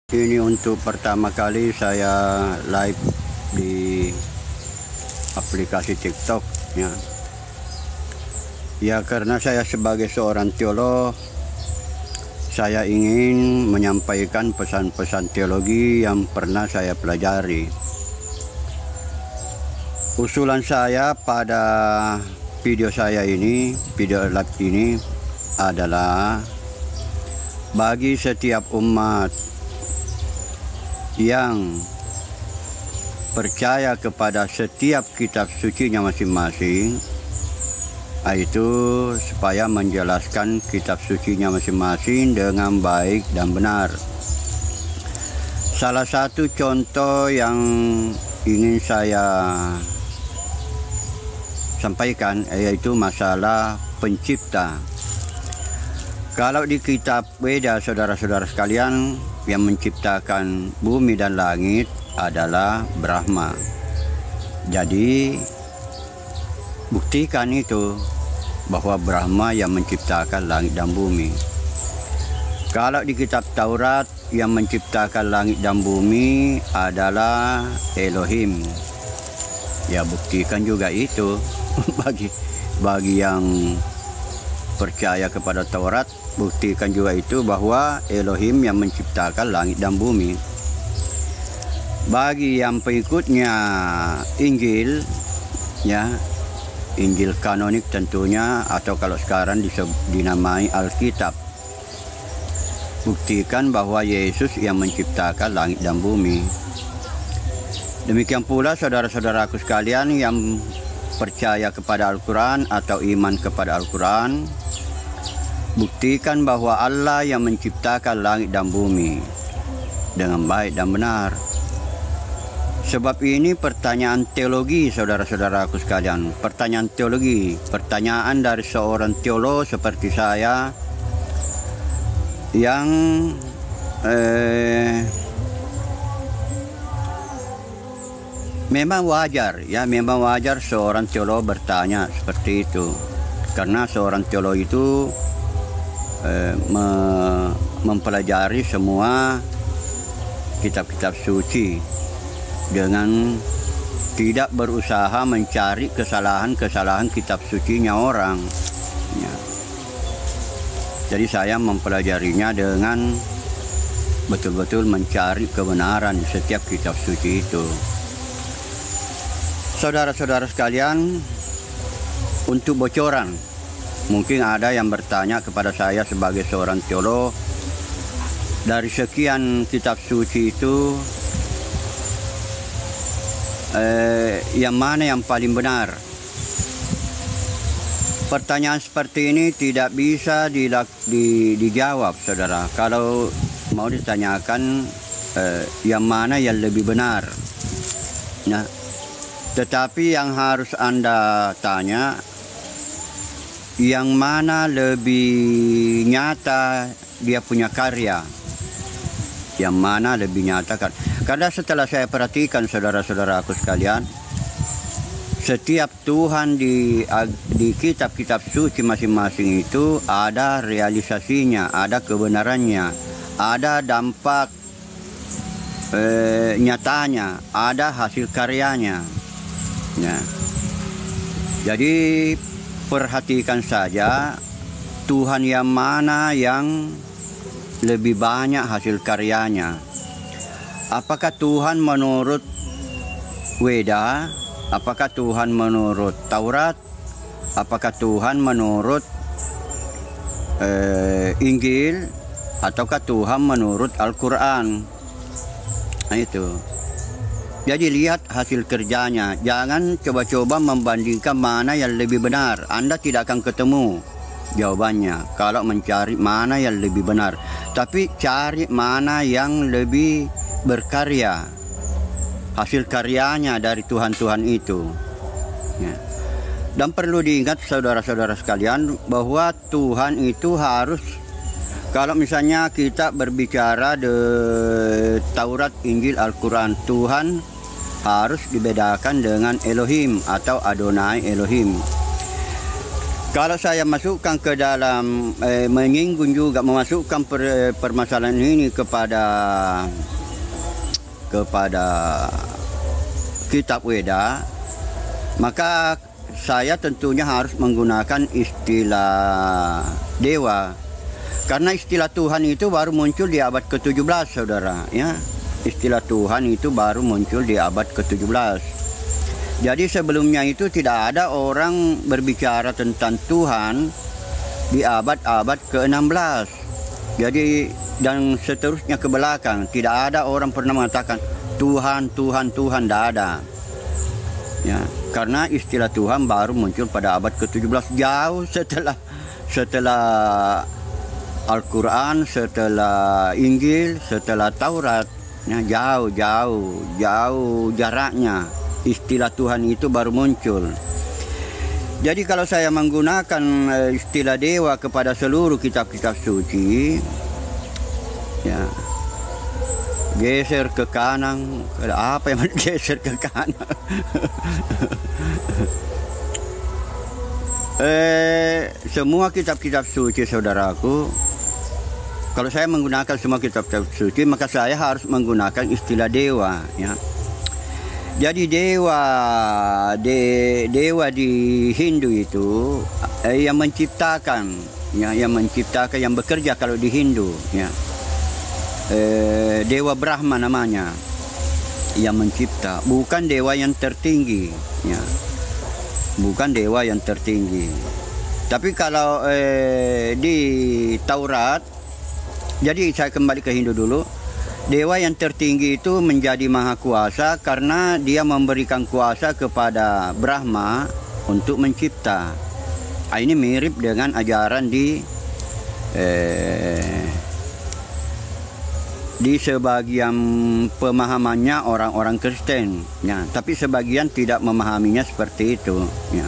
Ini untuk pertama kali saya live di aplikasi TikTok ya. Ya, karena saya sebagai seorang teolog, saya ingin menyampaikan pesan-pesan teologi yang pernah saya pelajari. Usulan saya pada video saya ini, video live ini adalah bagi setiap umat yang percaya kepada setiap kitab sucinya masing-masing, itu supaya menjelaskan kitab sucinya masing-masing dengan baik dan benar. Salah satu contoh yang ingin saya sampaikan yaitu masalah pencipta. Kalau di kitab Weda, saudara-saudara sekalian, yang menciptakan bumi dan langit adalah Brahma. Jadi buktikan itu bahwa Brahma yang menciptakan langit dan bumi. Kalau di kitab Taurat, yang menciptakan langit dan bumi adalah Elohim. Ya, buktikan juga itu bagi yang percaya kepada Taurat, buktikan juga itu bahwa Elohim yang menciptakan langit dan bumi. Bagi yang pengikutnya Injil, ya, Injil kanonik tentunya, atau kalau sekarang dinamai Alkitab, buktikan bahwa Yesus yang menciptakan langit dan bumi. Demikian pula saudara-saudaraku sekalian yang percaya kepada Al-Quran atau iman kepada Al-Quran, buktikan bahwa Allah yang menciptakan langit dan bumi dengan baik dan benar. Sebab ini pertanyaan teologi, saudara-saudaraku sekalian. Pertanyaan teologi, pertanyaan dari seorang teolog seperti saya yang memang wajar, ya, memang wajar seorang teolog bertanya seperti itu. Karena seorang teolog itu mempelajari semua kitab-kitab suci dengan tidak berusaha mencari kesalahan-kesalahan kitab sucinya orang ya. Jadi saya mempelajarinya dengan betul-betul mencari kebenaran di setiap kitab suci itu. Saudara-saudara sekalian, untuk bocoran, mungkin ada yang bertanya kepada saya sebagai seorang teolog, dari sekian kitab suci itu yang mana yang paling benar? Pertanyaan seperti ini tidak bisa dijawab, saudara. Kalau mau ditanyakan yang mana yang lebih benar, nah, tetapi yang harus Anda tanya, yang mana lebih nyata dia punya karya, yang mana lebih nyata kan? Karena setelah saya perhatikan, saudara-saudaraku sekalian, setiap Tuhan di kitab-kitab suci masing-masing itu ada realisasinya, ada kebenarannya, ada dampak nyatanya, ada hasil karyanya ya. Jadi perhatikan saja Tuhan yang mana yang lebih banyak hasil karyanya. Apakah Tuhan menurut Weda? Apakah Tuhan menurut Taurat? Apakah Tuhan menurut Injil? Ataukah Tuhan menurut Al-Quran? Nah itu. Jadi lihat hasil kerjanya. Jangan coba-coba membandingkan mana yang lebih benar. Anda tidak akan ketemu jawabannya kalau mencari mana yang lebih benar. Tapi cari mana yang lebih berkarya, hasil karyanya dari Tuhan-Tuhan itu ya. Dan perlu diingat saudara-saudara sekalian bahwa Tuhan itu harus, kalau misalnya kita berbicara di Taurat, Injil, Al-Quran, Tuhan harus dibedakan dengan Elohim atau Adonai Elohim. Kalau saya masukkan ke dalam menyinggung juga memasukkan permasalahan ini kepada kitab Weda, maka saya tentunya harus menggunakan istilah dewa. Karena istilah Tuhan itu baru muncul di abad ke-17, saudara. Ya, istilah Tuhan itu baru muncul di abad ke-17. Jadi sebelumnya itu tidak ada orang berbicara tentang Tuhan di abad-abad ke-16. Jadi dan seterusnya ke belakang tidak ada orang pernah mengatakan Tuhan, Tuhan, Tuhan, tidak ada. Ya, karena istilah Tuhan baru muncul pada abad ke-17, jauh setelah Al-Quran, setelah Injil, setelah Taurat. Ya, jauh jaraknya. Istilah Tuhan itu baru muncul. Jadi kalau saya menggunakan istilah dewa kepada seluruh kitab-kitab suci, ya, geser ke kanan, apa yang geser ke kanan? Semua kitab-kitab suci, saudaraku, kalau saya menggunakan semua kitab-kitab suci, maka saya harus menggunakan istilah dewa, ya. Jadi dewa di Hindu itu yang menciptakan, ya, yang bekerja kalau di Hindu, ya. Dewa Brahma namanya, yang mencipta, bukan dewa yang tertinggi, ya. Bukan dewa yang tertinggi. Tapi kalau di Taurat, jadi saya kembali ke Hindu dulu. Dewa yang tertinggi itu menjadi maha kuasa karena dia memberikan kuasa kepada Brahma untuk mencipta. Ini mirip dengan ajaran di sebagian pemahamannya orang-orang Kristen, ya. Tapi sebagian tidak memahaminya seperti itu, ya.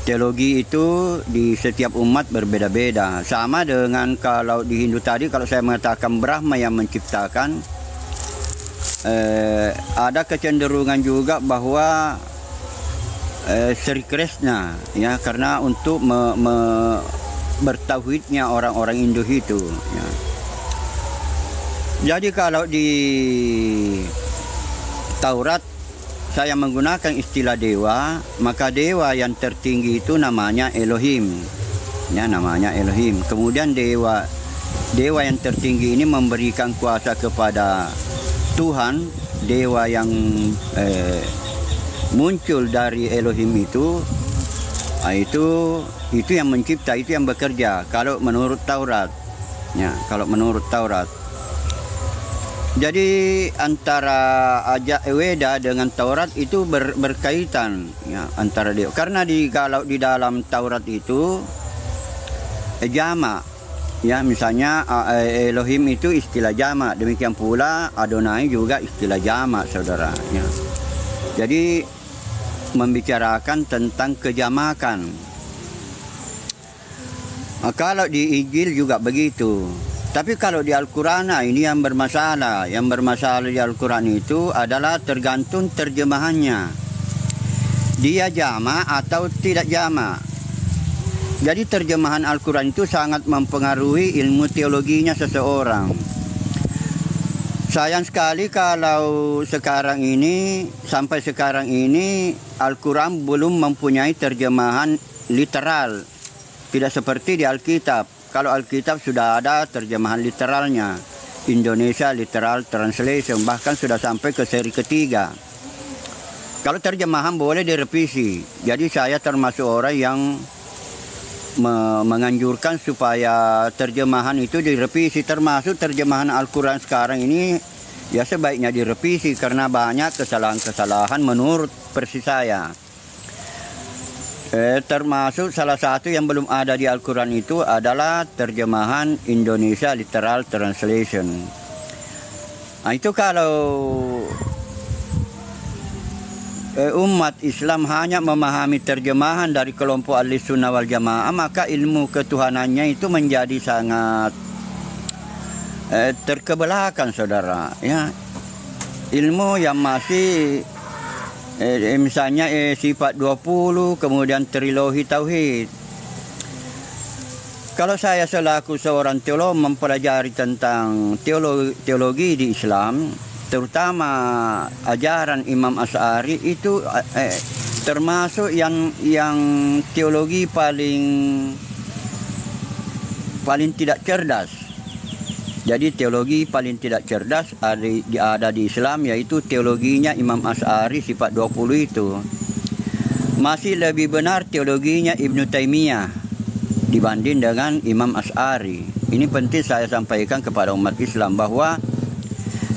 Teologi itu di setiap umat berbeda-beda. Sama dengan kalau di Hindu tadi, kalau saya mengatakan Brahma yang menciptakan, ada kecenderungan juga bahwa Sri Krishna, ya, karena untuk bertauhidnya orang-orang Hindu itu, ya. Jadi kalau di Taurat saya menggunakan istilah dewa, maka dewa yang tertinggi itu namanya Elohim. Ya, namanya Elohim. Kemudian dewa yang tertinggi ini memberikan kuasa kepada Tuhan. Dewa yang muncul dari Elohim itu yang mencipta, itu yang bekerja. Kalau menurut Taurat, ya, kalau menurut Taurat. Jadi antara Weda dengan Taurat itu berkaitan, ya, antara dia. Karena kalau di dalam Taurat itu jama, ya, misalnya Elohim itu istilah jama, demikian pula Adonai juga istilah jama, saudara, ya. Jadi membicarakan tentang kejamakan. Kalau di Injil juga begitu. Tapi kalau di Al-Quran, ini yang bermasalah. Yang bermasalah di Al-Quran itu adalah tergantung terjemahannya. Dia jama atau tidak jama. Jadi terjemahan Al-Quran itu sangat mempengaruhi ilmu teologinya seseorang. Sayang sekali kalau sampai sekarang ini Al-Quran belum mempunyai terjemahan literal. Tidak seperti di Alkitab. Kalau Alkitab sudah ada terjemahan literalnya, Indonesia Literal Translation, bahkan sudah sampai ke seri ketiga. Kalau terjemahan boleh direvisi. Jadi saya termasuk orang yang menganjurkan supaya terjemahan itu direvisi, termasuk terjemahan Al-Quran sekarang ini, ya, sebaiknya direvisi karena banyak kesalahan-kesalahan menurut versi saya. Termasuk salah satu yang belum ada di Al-Quran itu adalah terjemahan Indonesia Literal Translation. Nah, itu kalau umat Islam hanya memahami terjemahan dari kelompok Ahlussunnah wal Jamaah, maka ilmu ketuhanannya itu menjadi sangat terkebelakang, saudara, ya. Ilmu yang masih misalnya sifat 20, kemudian trilogi tauhid, Kalau saya selaku seorang teolog mempelajari tentang teologi di Islam, terutama ajaran Imam Asy'ari itu termasuk yang teologi paling tidak cerdas. Jadi teologi paling tidak cerdas ada di Islam, yaitu teologinya Imam Asy'ari sifat 20 itu. Masih lebih benar teologinya Ibnu Taimiyah dibanding dengan Imam Asy'ari. Ini penting saya sampaikan kepada umat Islam bahwa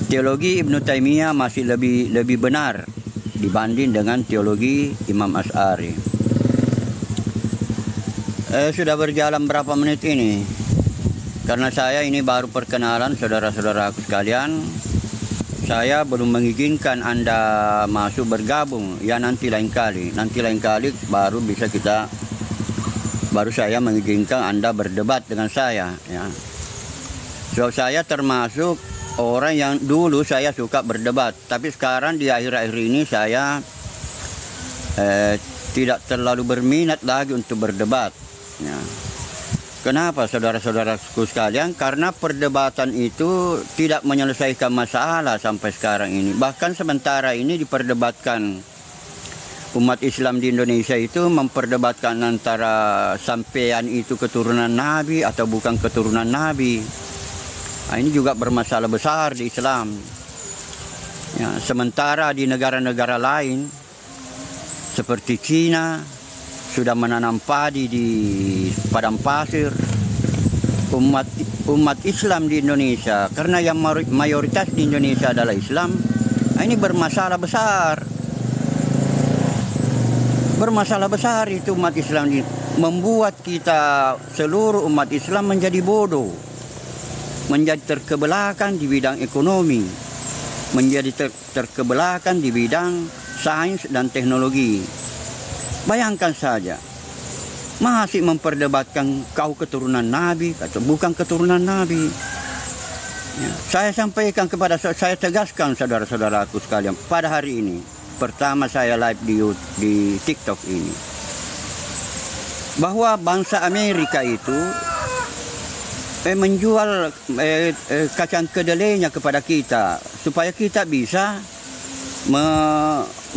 teologi Ibnu Taimiyah masih lebih benar dibanding dengan teologi Imam Asy'ari. Sudah berjalan berapa menit ini? Karena saya ini baru perkenalan saudara-saudaraku sekalian. Saya belum mengizinkan Anda masuk bergabung. Ya nanti lain kali baru saya mengizinkan Anda berdebat dengan saya, ya. So, saya termasuk orang yang dulu saya suka berdebat, tapi sekarang di akhir-akhir ini saya tidak terlalu berminat lagi untuk berdebat, ya. Kenapa saudara-saudaraku sekalian? Karena perdebatan itu tidak menyelesaikan masalah sampai sekarang ini. Bahkan sementara ini diperdebatkan, umat Islam di Indonesia itu memperdebatkan antara sampean itu keturunan Nabi atau bukan keturunan Nabi. Nah, ini juga bermasalah besar di Islam. Ya, sementara di negara-negara lain seperti Cina sudah menanam padi di padang pasir. Umat Islam di Indonesia, karena yang mayoritas di Indonesia adalah Islam, ini bermasalah besar. Bermasalah besar itu umat Islam ini, membuat kita seluruh umat Islam menjadi bodoh, menjadi terkebelakang di bidang ekonomi, menjadi terkebelakang di bidang sains dan teknologi. Bayangkan saja, masih memperdebatkan kau keturunan Nabi atau bukan keturunan Nabi. Ya, saya sampaikan saya tegaskan saudara-saudaraku sekalian pada hari ini. Pertama saya live di TikTok ini, bahwa bangsa Amerika itu menjual kacang kedelainya kepada kita supaya kita bisa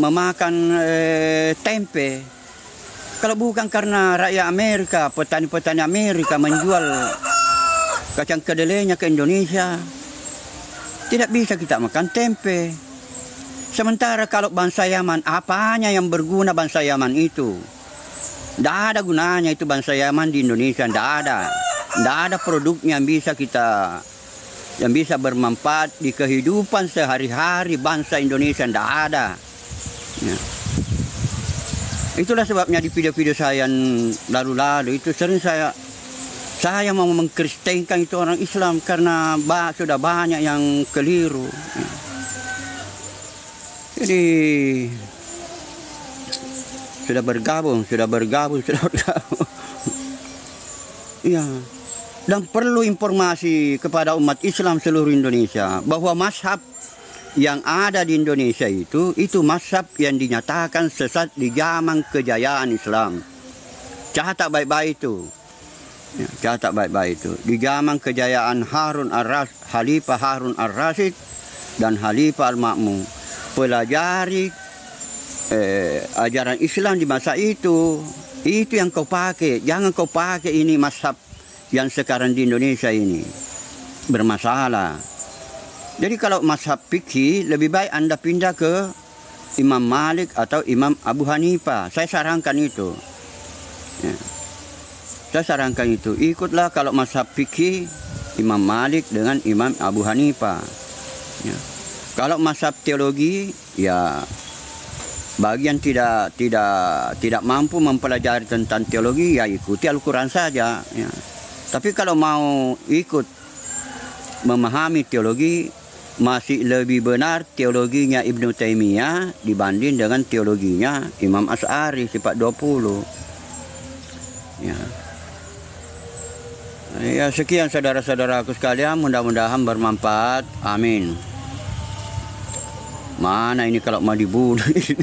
memakan tempe. Kalau bukan karena rakyat Amerika, petani-petani Amerika menjual kacang kedelainya ke Indonesia, tidak bisa kita makan tempe. Sementara kalau bangsa Yaman, apanya yang berguna bangsa Yaman itu? Tidak ada gunanya itu bangsa Yaman di Indonesia, tidak ada. Tidak ada produknya yang bisa bermanfaat di kehidupan sehari-hari bangsa Indonesia, tidak ada. Ya. Itulah sebabnya di video-video saya lalu-lalu itu sering saya mau mengkristenkan itu orang Islam karena sudah banyak yang keliru. Ya. Jadi sudah bergabung. Iya. Dan perlu informasi kepada umat Islam seluruh Indonesia bahwa mazhab yang ada di Indonesia itu mazhab yang dinyatakan sesat di zaman kejayaan Islam. Catat baik-baik itu. Ya, catat baik-baik itu. Di zaman kejayaan Khalifah Harun Ar-Rasyid dan Khalifah Al-Ma'mun. Pelajari ajaran Islam di masa itu yang kau pakai. Jangan kau pakai ini mazhab yang sekarang di Indonesia ini bermasalah. Jadi kalau mazhab fikih lebih baik Anda pindah ke Imam Malik atau Imam Abu Hanifah. Saya sarankan itu. Ya. Saya sarankan itu. Ikutlah kalau mazhab fikih Imam Malik dengan Imam Abu Hanifah. Ya. Kalau mazhab teologi, ya bagi yang tidak mampu mempelajari tentang teologi, ya ikuti Al-Quran saja. Ya. Tapi kalau mau ikut memahami teologi, masih lebih benar teologinya Ibnu Taimiyah dibanding dengan teologinya Imam Asy'ari sifat 20. Ya. Ya, sekian saudara-saudaraku sekalian, mudah-mudahan bermanfaat. Amin. Mana ini kalau mau dibunuh ini.